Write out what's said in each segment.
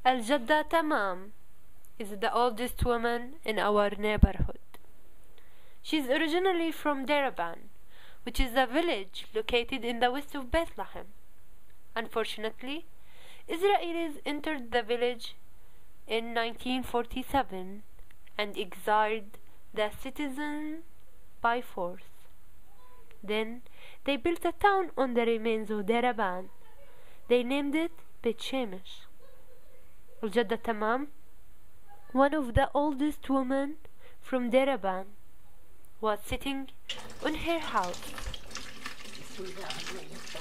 Al-Jadda Tamam is the oldest woman in our neighborhood. She's originally from Deraban, which is a village located in the west of Bethlehem. Unfortunately, Israelis entered the village in 1947 and exiled the citizens by force. Then they built a town on the remains of Deraban. They named it Bet Shemesh. Al-Jadda Tamam, one of the oldest women from Deraban, was sitting on her house,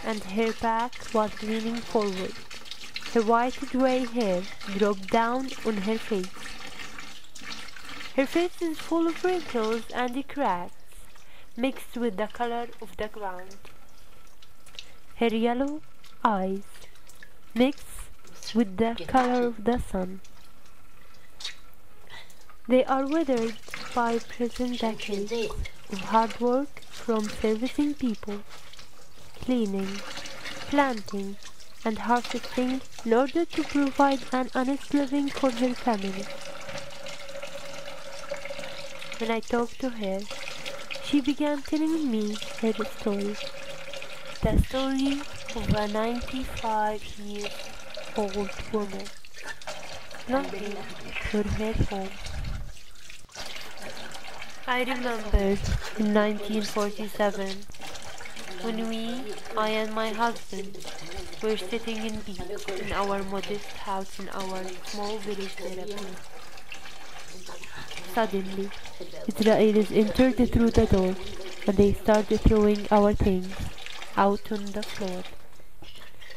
and her back was leaning forward. Her white grey hair dropped down on her face. Her face is full of wrinkles and cracks, mixed with the color of the ground. Her yellow eyes mixed with the color of the sun. They are weathered by present decades of hard work from servicing people, cleaning, planting, and harvesting in order to provide an honest living for her family. When I talked to her, she began telling me her story. The story of a 95-year-old woman longing for her home. I remember in 1947 when I and my husband, were sitting in peace in our modest house in our small village there. Suddenly, Israelis entered through the door and they started throwing our things out on the floor,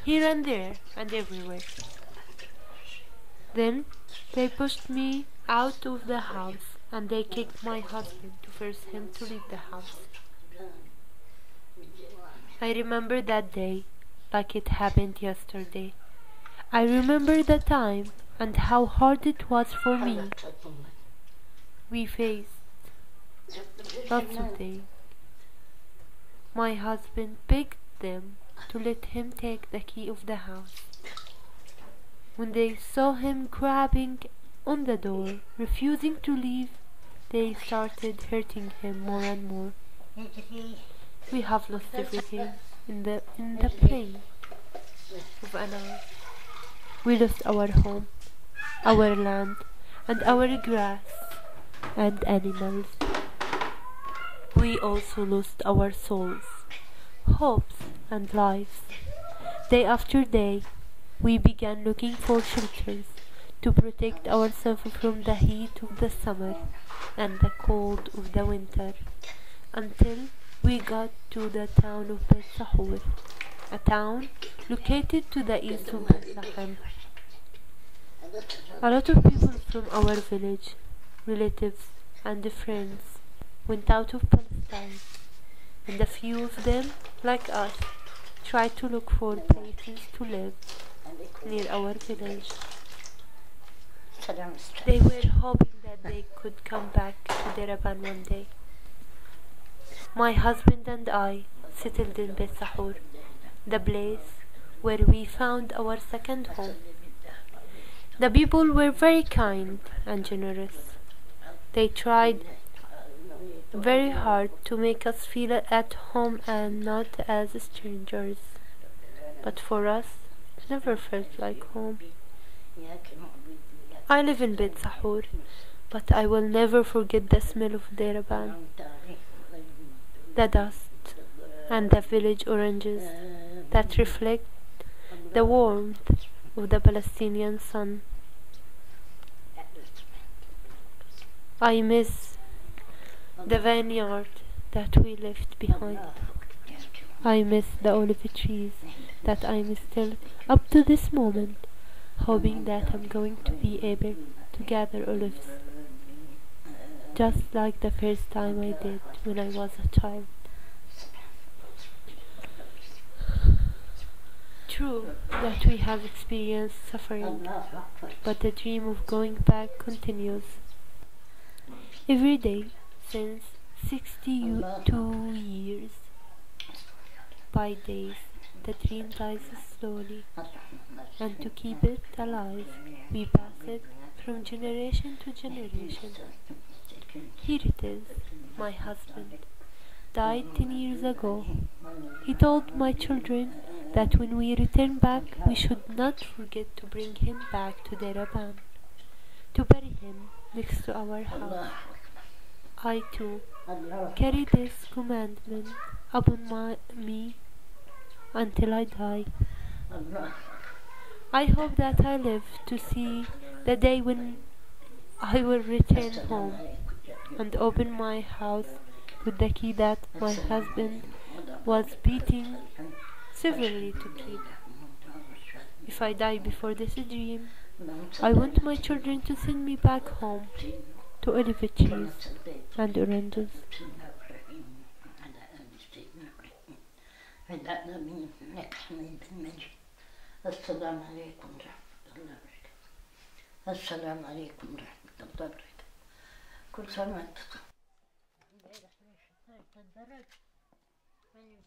here and there and everywhere. Then they pushed me out of the house and they kicked my husband to force him to leave the house. I remember that day like it happened yesterday. I remember the time and how hard it was for me. We faced lots of things. My husband begged them to let him take the key of the house. When they saw him grabbing on the door, refusing to leave, they started hurting him more and more. We have lost everything in the plane of an hour. We lost our home, our land, and our grass and animals. We also lost our souls, hopes, and lives. Day after day, we began looking for shelters to protect ourselves from the heat of the summer and the cold of the winter, until we got to the town of Bet Sahur, a town located to the east of Bethlehem. A lot of people from our village, relatives and friends, went out of Palestine, and a few of them, like us, tried to look for places to live near our village. They were hoping that they could come back to Deraban one day. My husband and I settled in Bet Sahur, the place where we found our second home. The people were very kind and generous. They tried very hard to make us feel at home and not as strangers. But for us, it never felt like home. I live in Bet Sahur, but I will never forget the smell of Deraban, the dust, and the village oranges that reflect the warmth of the Palestinian sun. I miss the vineyard that we left behind. I miss the olive trees that I'm still, up to this moment, hoping that I'm going to be able to gather olives, just like the first time I did when I was a child. True that we have experienced suffering, but the dream of going back continues. Every day since 62 years, by days, the dream dies slowly, and to keep it alive, we pass it from generation to generation. Here it is, my husband died 10 years ago. He told my children that when we return back, we should not forget to bring him back to Deraban, to bury him next to our house. I too carry this commandment upon me until I die. I hope that I live to see the day when I will return home and open my house with the key that my husband was beating severely to keep. If I die before this dream, I want my children to send me back home to olive trees and oranges. السلام عليكم ورحمة الله وبركاته. السلام عليكم ورحمة الله وبركاته. كل سنة وانت طيب.